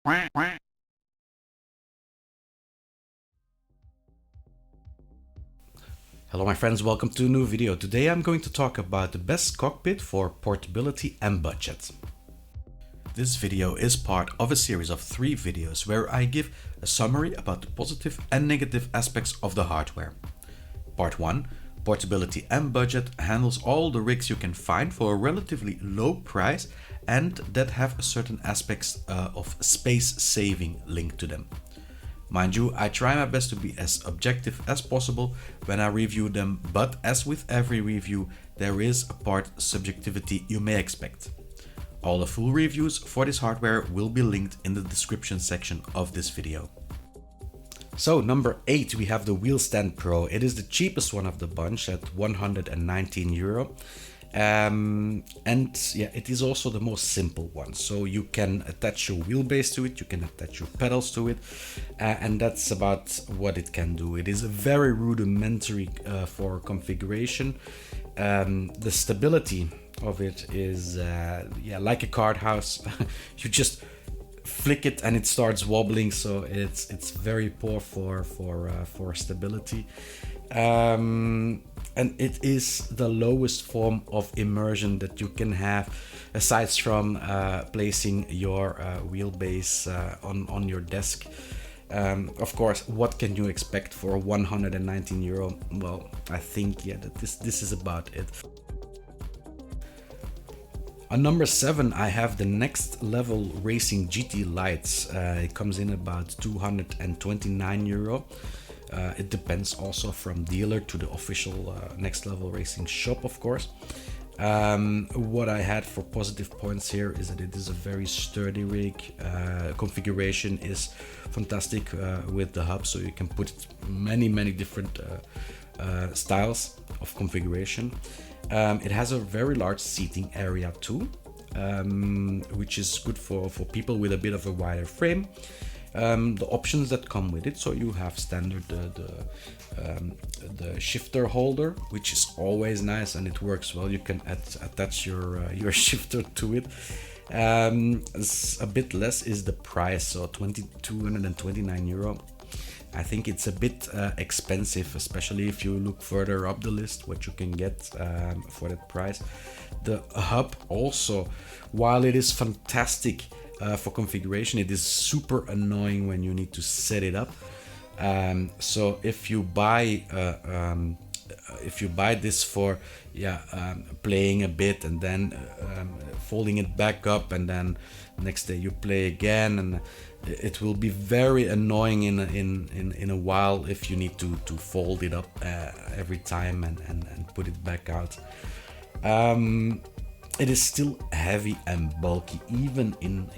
Hello my friends, welcome to a new video. Today I'm going to talk about the best cockpit for portability and budget. This video is part of a series of 3 videos where I give a summary about the positive and negative aspects of the hardware. Part 1, portability and budget, handles all the rigs you can find for a relatively low price and that have a certain aspects of space saving linked to them. Mind you, I try my best to be as objective as possible when I review them, but as with every review, there is a part subjectivity you may expect. All the full reviews for this hardware will be linked in the description section of this video. So number 8, we have the Wheelstand Pro. It is the cheapest one of the bunch at €119. And yeah, it is also the most simple one. So you can attach your wheelbase to it, you can attach your pedals to it, and that's about what it can do. It is a very rudimentary for configuration. The stability of it is yeah, like a card house. You just flick it and it starts wobbling, so it's very poor for stability. And it is the lowest form of immersion that you can have, aside from placing your wheelbase on your desk. Of course, what can you expect for €119? Well, I think yeah, that this is about it. On number 7, I have the Next Level Racing GT Lite. It comes in about €229. It depends also from dealer to the official Next Level Racing shop, of course. What I had for positive points here is that it is a very sturdy rig. Configuration is fantastic with the hub, so you can put many different styles of configuration. It has a very large seating area too, which is good for people with a bit of a wider frame. The options that come with it, so you have standard the shifter holder, which is always nice and it works well. You can attach your shifter to it. It's a bit less is the price, so €229. I think it's a bit expensive, especially if you look further up the list what you can get for that price. The hub also, while it is fantastic for configuration, it is super annoying when you need to set it up. So if you buy this for playing a bit and then folding it back up and then next day you play again, and it will be very annoying in a while if you need to fold it up every time and put it back out. It is still heavy and bulky, even in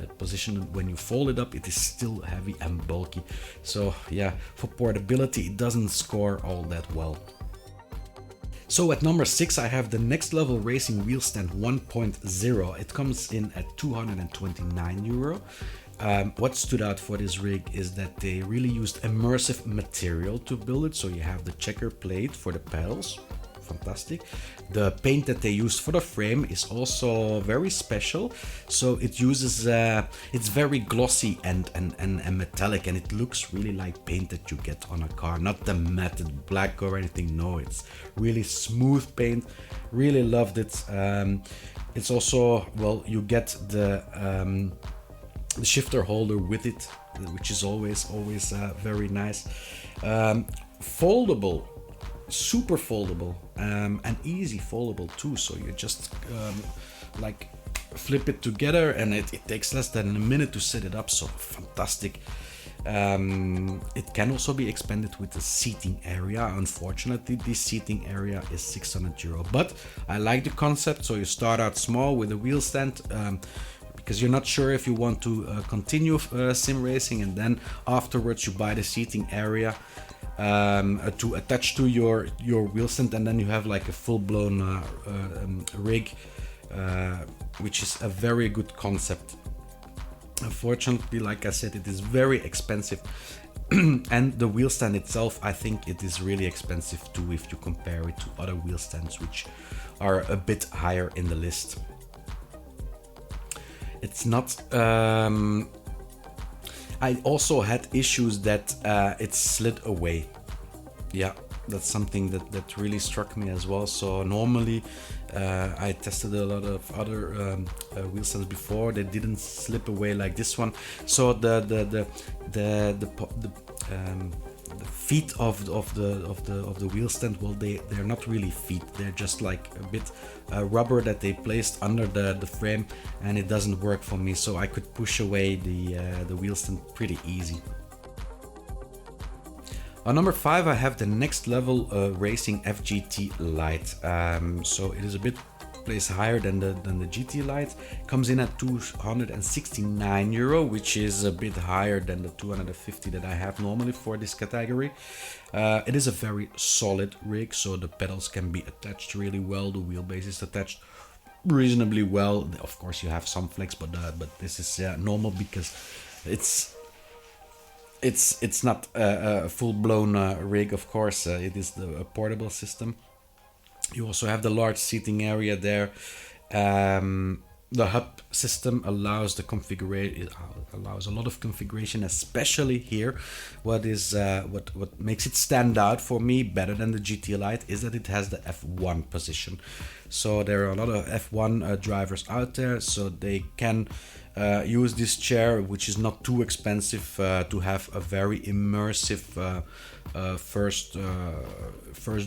a position when you fold it up, it is still heavy and bulky. So yeah, for portability it doesn't score all that well. So at number 6, I have the Next Level Racing Wheelstand 1.0. It comes in at €229. What stood out for this rig is that they really used immersive material to build it. So you have the checker plate for the pedals, fantastic. The paint that they used for the frame is also very special. So it uses, it's very glossy and metallic, and it looks really like paint that you get on a car, not the matted black or anything. No, it's really smooth paint. Really loved it. It's also, well, you get the shifter holder with it, which is always very nice. Foldable, super foldable, and easy foldable too, so you just like flip it together and it takes less than a minute to set it up, so fantastic. It can also be expanded with the seating area. Unfortunately, this seating area is €600, but I like the concept. So you start out small with a wheel stand, because you're not sure if you want to continue sim racing, and then afterwards you buy the seating area to attach to your wheel stand, and then you have like a full-blown rig, which is a very good concept. Unfortunately, like I said, it is very expensive. And the wheel stand itself, I think it is really expensive too if you compare it to other wheel stands which are a bit higher in the list. It's not I also had issues that it slid away. Yeah, that's something that really struck me as well. So normally I tested a lot of other wheel stands before. They didn't slip away like this one. So the feet of the wheel stand, well, they're not really feet. They're just like a bit rubber that they placed under the frame, and it doesn't work for me. So I could push away the wheel stand pretty easy. On number 5, I have the next level racing FGT Lite. So it is a bit placed higher than the GT Lite. Comes in at 269 euro, which is a bit higher than the 250 that I have normally for this category. It is a very solid rig, so the pedals can be attached really well. The wheelbase is attached reasonably well. Of course, you have some flex, but this is normal because it's not a full-blown rig. Of course, it is a portable system. You also have the large seating area there. The hub system allows the configuration, allows a lot of configuration, especially here. What makes it stand out for me better than the GT Lite is that it has the F1 position. So there are a lot of F1 drivers out there, so they can use this chair, which is not too expensive, to have a very immersive first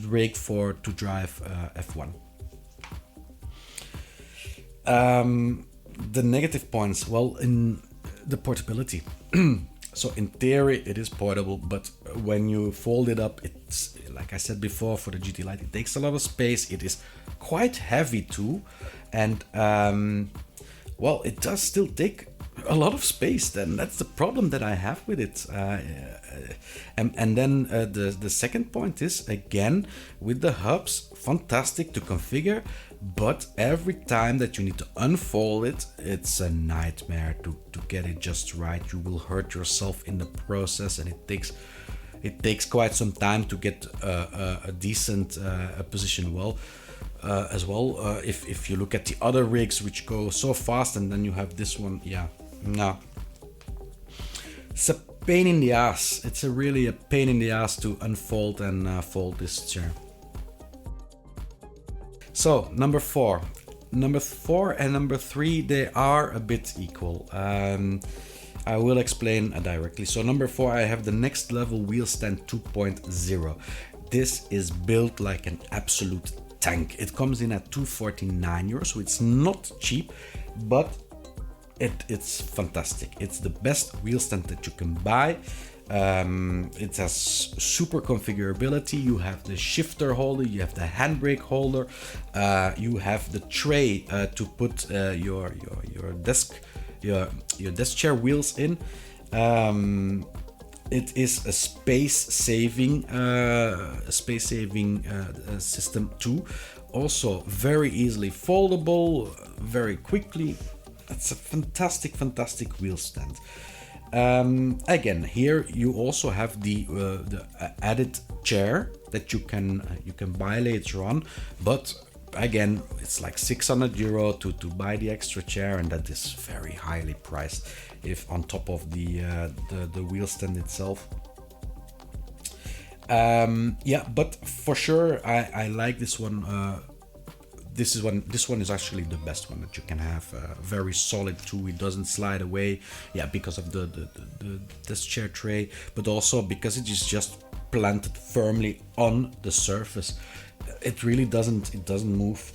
rig to drive F1. The negative points, well, in the portability. So in theory it is portable, but when you fold it up, it's, like I said before, for the GT Lite, it takes a lot of space. It is quite heavy too, and well, it does still take a lot of space. Then that's the problem that I have with it. And then the second point is, again, with the hubs, fantastic to configure, but every time that you need to unfold it, it's a nightmare to get it just right. You will hurt yourself in the process, and it takes quite some time to get a decent position well. As well, if you look at the other rigs which go so fast, and then you have this one, yeah, no, it's a pain in the ass. It's really a pain in the ass to unfold and fold this chair. So number 4 and number 3, they are a bit equal. I will explain directly. So number 4, I have the next level Wheelstand 2.0. This is built like an absolute tank. It comes in at 249 euros, so it's not cheap, but it's fantastic. It's the best wheel stand that you can buy. It has super configurability. You have the shifter holder, you have the handbrake holder, you have the tray to put your desk chair wheels in. It is a space-saving system too. Also very easily foldable, very quickly. It's a fantastic wheel stand. Again, here you also have the added chair that you can buy later on, but again, it's like 600 euro to buy the extra chair, and that is very highly priced if on top of the wheel stand itself. Yeah, but for sure I like this one. This one is actually the best one that you can have. Very solid too. It doesn't slide away. Yeah, because of this chair tray, but also because it is just planted firmly on the surface. It really doesn't move.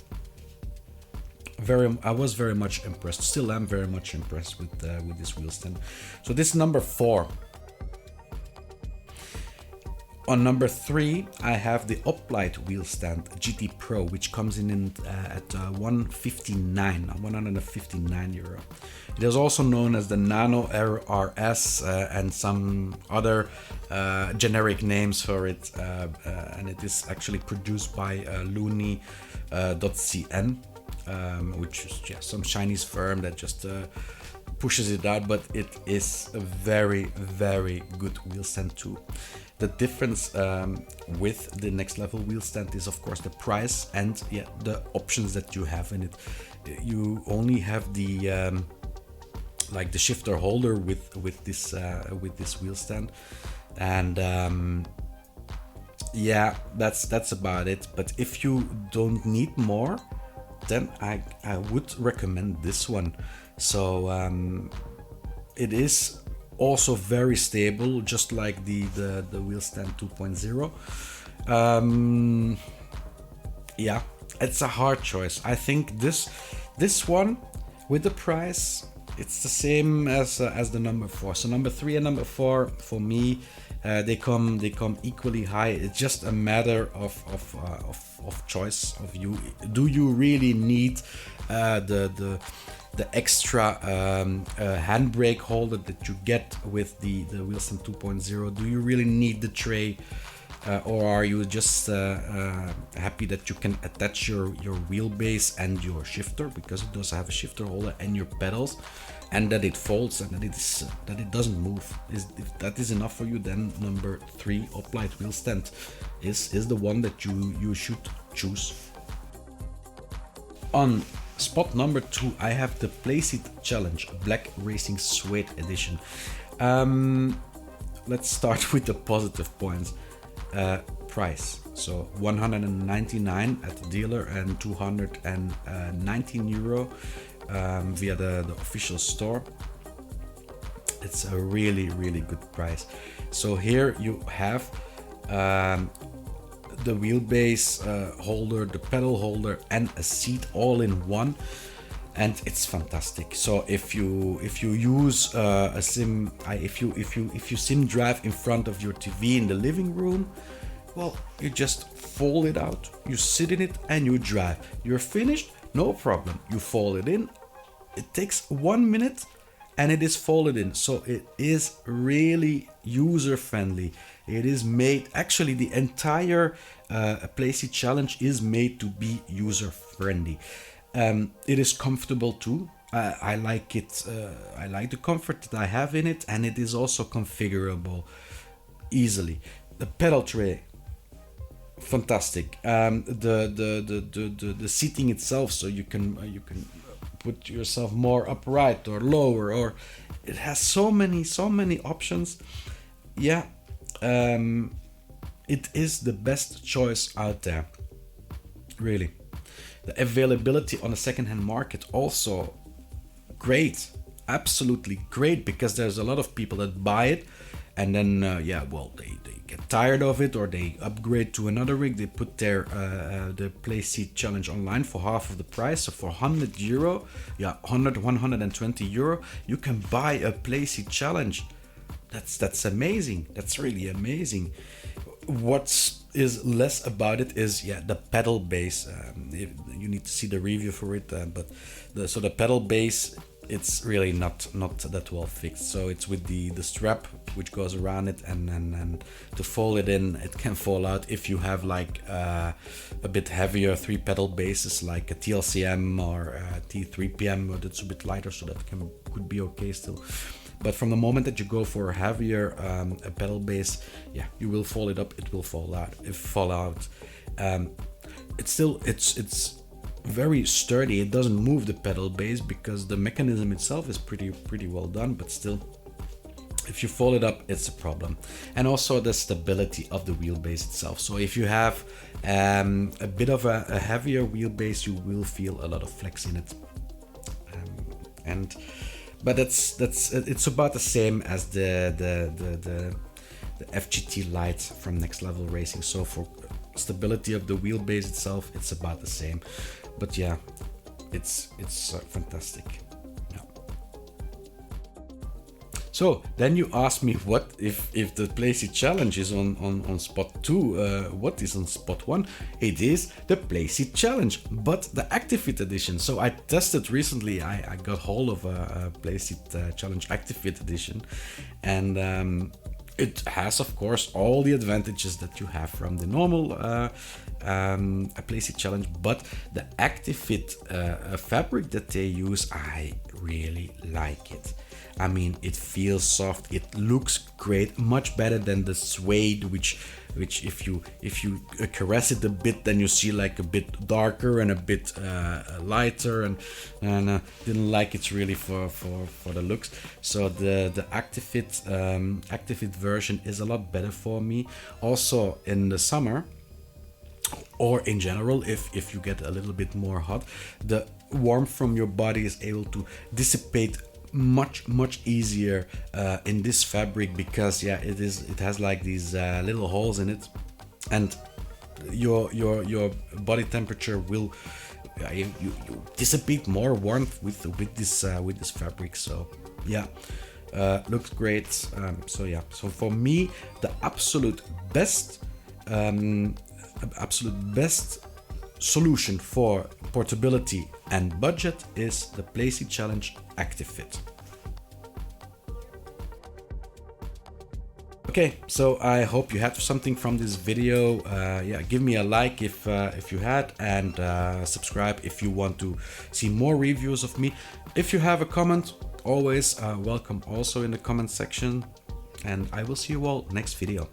I was very much impressed. Still am very much impressed with this wheel stand. So this is number 4. On number 3, I have the Oplite Wheelstand GT Pro, which comes in at 159 euro. It is also known as the Nano RS and some other generic names for it, and it is actually produced by Looney.cn, which is some Chinese firm that just pushes it out, but it is a very good wheel stand too. The difference with the next level wheel stand is of course the price and the options that you have in it. You only have the like the shifter holder with this wheel stand, and yeah, that's about it. But if you don't need more, then I would recommend this one. So it is also very stable, just like the Wheelstand 2.0. Yeah, it's a hard choice. I think this one with the price, it's the same as the number 4. So number 3 and number 4 for me, they come equally high. It's just a matter of choice of you. Do you really need the extra handbrake holder that you get with the Wheelstand 2.0? Do you really need the tray? Or are you just happy that you can attach your wheelbase and your shifter, because it does have a shifter holder, and your pedals, and that it folds and that it doesn't move? If that is enough for you, then number 3, Oplite Wheel Stand, is the one that you should choose. On spot number 2, I have the Playseat Challenge Black Racing Suede Edition. Let's start with the positive points. Price, so 199 at the dealer and 219 euro via the official store. It's a really good price. So here you have the wheelbase holder, the pedal holder, and a seat all in one, and it's fantastic. So if you use if you sim drive in front of your TV in the living room, well, you just fold it out, you sit in it, and you drive. You're finished, no problem. You fold it in. It takes 1 minute, and it is folded in. So it is really user friendly. It is made, actually the entire Playseat Challenge is made to be user friendly. It is comfortable too. I like it. I like the comfort that I have in it, and it is also configurable easily. The pedal tray, fantastic. The seating itself, so you can put yourself more upright or lower, or it has so many options. Yeah, it is the best choice out there, really. The availability on the secondhand market also great, absolutely great, because there's a lot of people that buy it, and then they get tired of it, or they upgrade to another rig. They put their the Playseat Challenge online for half of the price. So for 100 euro, 120 euro, you can buy a Playseat Challenge. That's amazing. That's really amazing. What is less about it is the pedal base. You need to see the review for it, but the pedal base, it's really not that well fixed. So it's with the strap which goes around it, and to fold it in, it can fall out if you have like a bit heavier 3 pedal bases like a TLCM or a T3PM, but it's a bit lighter, so that could be okay still. But from the moment that you go for a heavier a pedal base, you will fold it up, it will fall out. It's very sturdy. It doesn't move the pedal base because the mechanism itself is pretty well done, but still, if you fold it up, it's a problem. And also the stability of the wheelbase itself. So if you have a bit of a heavier wheelbase, you will feel a lot of flex in it. But it's about the same as the FGT Lite from Next Level Racing. So for stability of the wheelbase itself, it's about the same. But yeah, it's fantastic. Yeah. So then you ask me, what if the Playseat Challenge is on spot 2? What is on spot 1? It is the Playseat Challenge, but the Actifit edition. So I tested recently. I got hold of a Playseat Challenge Actifit edition, and it has, of course, all the advantages that you have from the normal Playseat Challenge, but the Actifit fabric that they use, I really like it. I mean, it feels soft, it looks great, much better than the Suede, which which if you caress it a bit, then you see like a bit darker and a bit lighter, and didn't like it really for the looks. So the Actifit version is a lot better for me. Also in the summer, or in general, if you get a little bit more hot, the warmth from your body is able to dissipate much easier in this fabric, because it has like these little holes in it, and your body temperature will you dissipate more warmth with this fabric. So yeah, looks great. So for me, the absolute best solution for portability and budget is the Playseat Challenge Actifit. Okay, so I hope you had something from this video. Give me a like if you had, and subscribe if you want to see more reviews of me. If you have a comment, always welcome also in the comment section, and I will see you all next video.